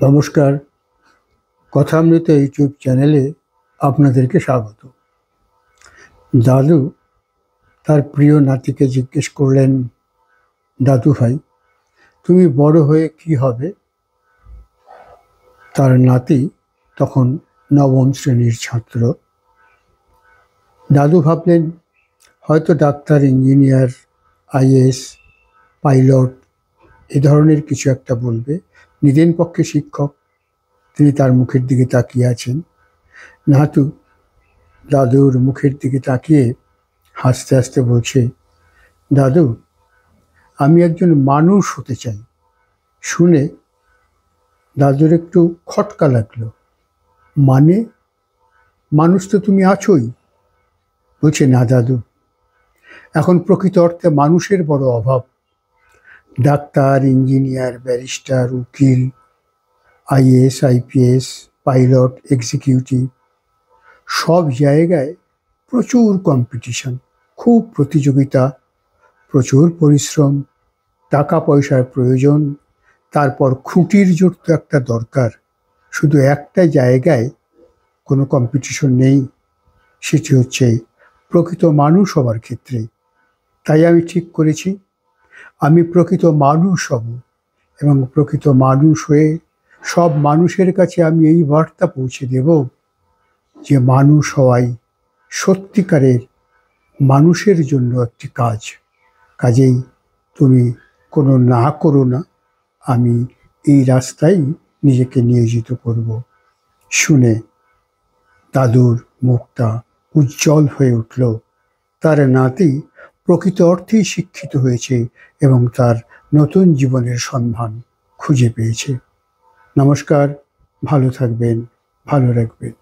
নমস্কার, কথামৃত ইউটিউব চ্যানেলে আপনাদেরকে স্বাগত। দাদু তার প্রিয় নাতিকে জিজ্ঞেস করলেন, দাদু ভাই, তুমি বড় হয়ে কি হবে? তার নাতি তখন নবম শ্রেণীর ছাত্র। দাদু ভাবলেন, হয়তো ডাক্তার, ইঞ্জিনিয়ার, আইএএস, পাইলট এ ধরনের কিছু একটা বলবে। নিদেন পক্ষে শিক্ষক। তিনি তার মুখের দিকে তাকিয়ে আছেন। নাতু দাদুর মুখের দিকে তাকিয়ে হাসতে হাসতে বলছে, দাদু, আমি একজন মানুষ হতে চাই। শুনে দাদুর একটু খটকা লাগলো। মানে? মানুষ তো তুমি আছোই। বলছে, না দাদু, এখন প্রকৃত অর্থে মানুষের বড় অভাব। ডাক্তার, ইঞ্জিনিয়ার, ব্যারিস্টার, উকিল, আইএএস, আইপিএস, পাইলট, এক্সিকিউটিভ, সব জায়গায় প্রচুর কম্পিটিশন, খুব প্রতিযোগিতা, প্রচুর পরিশ্রম, টাকা পয়সার প্রয়োজন। তারপর খুঁটির জোর তো একটা দরকার। শুধু একটা জায়গায় কোনো কম্পিটিশন নেই, সেটি হচ্ছে প্রকৃত মানুষ হবার ক্ষেত্রে। তাই আমি ঠিক করেছি, আমি প্রকৃত মানুষ হব, এবং প্রকৃত মানুষ হয়ে সব মানুষের কাছে আমি এই বার্তা পৌঁছে দেব যে মানুষ হওয়াই সত্যিকারের মানুষের জন্য একটি কাজ। কাজেই তুমি কোনো না করো না, আমি এই রাস্তায় নিজেকে নিয়োজিত করব। শুনে দাদুর মুখটা উজ্জ্বল হয়ে উঠল। তার নাতি প্রকৃত অর্থেই শিক্ষিত হয়েছে এবং তার নতুন জীবনের সন্ধান খুঁজে পেয়েছে। নমস্কার, ভালো থাকবেন, ভালো রাখবেন।